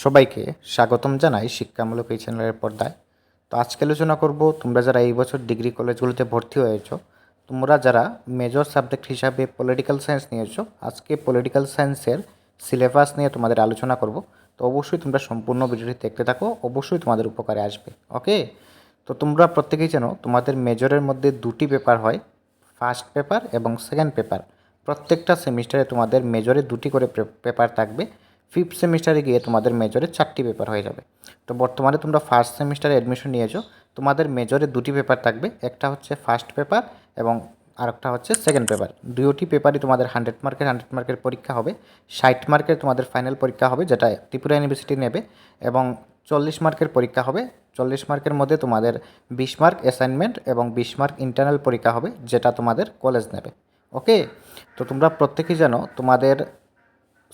সবাইকে স্বাগতম জানাই শিক্ষামূলক এই চ্যানেলের পর্দায়। তো আজকে আলোচনা করব তোমরা যারা এই বছর ডিগ্রি কলেজগুলোতে ভর্তি হয়েছো, তোমরা যারা মেজর সাবজেক্ট হিসাবে পলিটিক্যাল সায়েন্স নিয়েছো, আজকে পলিটিক্যাল সায়েন্সের সিলেবাস নিয়ে তোমাদের আলোচনা করব। তো অবশ্যই তোমরা সম্পূর্ণ ভিডিওটি দেখতে থাকো, অবশ্যই তোমাদের উপকারে আসবে। ওকে, তো তোমরা প্রত্যেকেই জানো তোমাদের মেজরের মধ্যে দুটি পেপার হয়, ফার্স্ট পেপার এবং সেকেন্ড পেপার। প্রত্যেকটা সেমিস্টারে তোমাদের মেজরে দুটি করে পেপার থাকবে। ফিফথ সেমিস্টারে গিয়ে তোমাদের মেজরে 4টি পেপার হয়ে যাবে। তো বর্তমানে তোমরা ফার্স্ট সেমিস্টারে অ্যাডমিশন নিয়েছো, তোমাদের মেজরে দুটি পেপার থাকবে, একটা হচ্ছে ফার্স্ট পেপার এবং আরেকটা হচ্ছে সেকেন্ড পেপার। দুটি পেপারই তোমাদের 100 মার্কের পরীক্ষা হবে। 60 মার্কের তোমাদের ফাইনাল পরীক্ষা হবে, যেটা ত্রিপুরা ইউনিভার্সিটি নেবে, এবং 40 মার্কের পরীক্ষা হবে। 40 মার্কের মধ্যে তোমাদের 20 মার্ক অ্যাসাইনমেন্ট এবং 20 মার্ক ইন্টারনাল পরীক্ষা হবে, যেটা তোমাদের কলেজ নেবে। ওকে, তো তোমরা প্রত্যেকেই জানো তোমাদের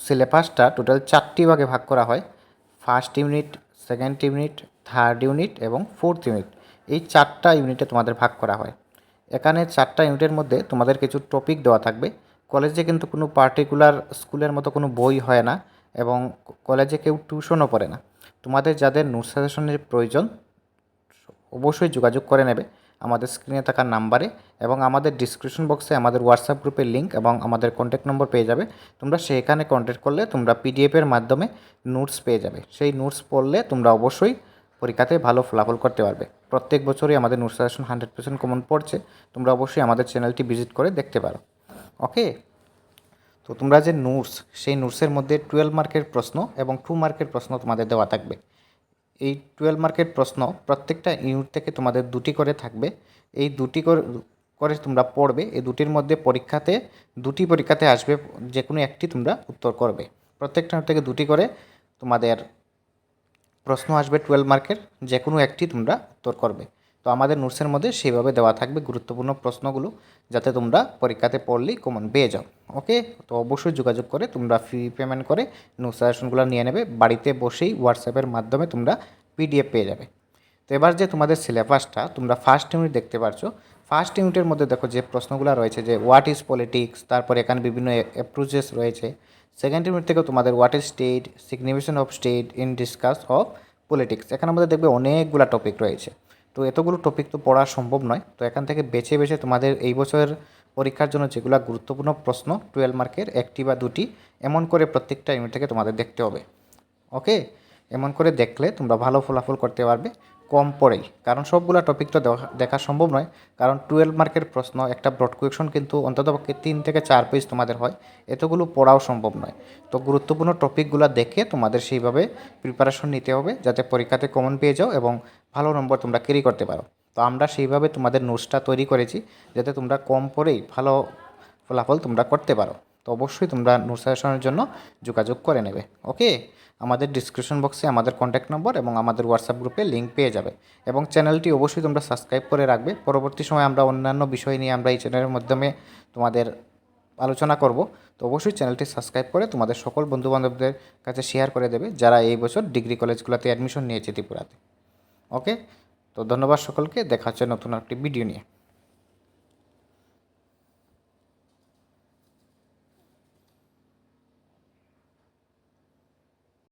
সিলেবাসটা টোটাল 4টি ভাগে ভাগ করা হয়। First unit, second unit, third unit এবং ফোর্থ ইউনিট, এই 4টা ইউনিটে তোমাদের ভাগ করা হয়। এখানে 4টা ইউনিটের মধ্যে তোমাদের কিছু টপিক দেওয়া থাকবে। কলেজে কিন্তু কোনো পার্টিকুলার স্কুলের মতো কোনো বই হয় না, এবং কলেজে কেউ টিউশনও পড়ে না। তোমাদের যাদের নোট সাজেশনের প্রয়োজন অবশ্যই যোগাযোগ করে নেবে আমাদের স্ক্রিনে থাকা নাম্বারে, এবং আমাদের ডিসক্রিপশন বক্সে আমাদের হোয়াটসঅ্যাপ গ্রুপের লিঙ্ক এবং আমাদের কন্ট্যাক্ট নম্বর পেয়ে যাবে। তোমরা সেখানে কন্ট্যাক্ট করলে তোমরা পিডিএফের মাধ্যমে নোটস পেয়ে যাবে। সেই নোটস পড়লে তোমরা অবশ্যই পরীক্ষাতে ভালো ফলাফল করতে পারবে। প্রত্যেক বছরই আমাদের নোট সাজেশন 100% কমন পড়ছে। তোমরা অবশ্যই আমাদের চ্যানেলটি ভিজিট করে দেখতে পারো। ওকে, তো তোমরা যে নোটস, সেই নোটসের মধ্যে 12 মার্কের প্রশ্ন এবং 2 মার্কের প্রশ্ন তোমাদের দেওয়া থাকবে। এই 12 মার্কের প্রশ্ন প্রত্যেকটা ইউনিট থেকে তোমাদের দুটি করে থাকবে। এই দুটি করে তোমরা পড়বে। এই দুটির মধ্যে দুটি পরীক্ষাতে আসবে, যে কোনো একটি তোমরা উত্তর করবে। প্রত্যেকটা ইউনিট থেকে দুটি করে তোমাদের প্রশ্ন আসবে 12 মার্কের, যে কোনো একটি তোমরা উত্তর করবে। তো আমাদের নোটসের মধ্যে সেইভাবে দেওয়া থাকবে গুরুত্বপূর্ণ প্রশ্নগুলো, যাতে তোমরা পরীক্ষাতে পড়লেই কমন পেয়ে যাও। ওকে, তো অবশ্যই যোগাযোগ করে তোমরা ফি পেমেন্ট করে নোট সাজেশনগুলো নিয়ে নেবে। বাড়িতে বসেই হোয়াটসঅ্যাপের মাধ্যমে তোমরা পিডিএফ পেয়ে যাবে। তো এবার যে তোমাদের সিলেবাসটা তোমরা ফার্স্ট ইউনিট দেখতে পারছো, ফার্স্ট ইউনিটের মধ্যে দেখো যে প্রশ্নগুলো রয়েছে, যে হোয়াট ইজ পলিটিক্স, তারপরে এখানে বিভিন্ন অ্যাপ্রোচেস রয়েছে। সেকেন্ড ইউনিট থেকে তোমাদের what is state, signification of state in discuss of politics. এখানে আমাদের দেখবে অনেকগুলো টপিক রয়েছে। তো এতগুলো টপিক তো পড়া সম্ভব নয়, তো এখান থেকে বেছে বেছে তোমাদের এই বছরের পরীক্ষার জন্য যেগুলো গুরুত্বপূর্ণ প্রশ্ন 12 মার্কের, একটি বা দুটি, এমন করে প্রত্যেকটা ইউনিট থেকে তোমাদের দেখতে হবে। ওকে, এমন করে দেখলে তোমরা ভালো ফলাফল করতে পারবে কম পড়েই, কারণ সবগুলো টপিক তো দেখা সম্ভব নয়। কারণ 12 মার্কের প্রশ্ন, একটা ব্রড কোয়েকশন কিন্তু অন্ততপক্ষে 3 থেকে 4 পেজ তোমাদের হয়, এতগুলো পড়াও সম্ভব নয়। তো গুরুত্বপূর্ণ টপিকগুলো দেখে তোমাদের সেইভাবে প্রিপারেশন নিতে হবে, যাতে পরীক্ষাতে কমন পেয়ে যাও এবং ভালো নম্বর তোমরা ক্যারি করতে পারো। তো আমরা সেইভাবে তোমাদের নোটসটা তৈরি করেছি, যাতে তোমরা কম পড়েই ভালো ফলাফল তোমরা করতে পারো। তো অবশ্যই তোমরা নোট সাজেশনের জন্য যোগাযোগ করে নেবে। ওকে, আমাদের ডিসক্রিপশন বক্সে আমাদের কন্ট্যাক্ট নম্বর এবং আমাদের হোয়াটসঅ্যাপ গ্রুপে লিঙ্ক পেয়ে যাবে, এবং চ্যানেলটি অবশ্যই তোমরা সাবস্ক্রাইব করে রাখবে। পরবর্তী সময় আমরা অন্যান্য বিষয় নিয়ে আমরা এই চ্যানেলের মাধ্যমে তোমাদের আলোচনা করব। তো অবশ্যই চ্যানেলটি সাবস্ক্রাইব করে তোমাদের সকল বন্ধুবান্ধবদের কাছে শেয়ার করে দেবে, যারা এই বছর ডিগ্রি কলেজগুলোতে অ্যাডমিশন নিয়েছে ত্রিপুরাতে। ওকে, তো ধন্যবাদ সকলকে, দেখা হচ্ছে নতুন একটি ভিডিও নিয়ে।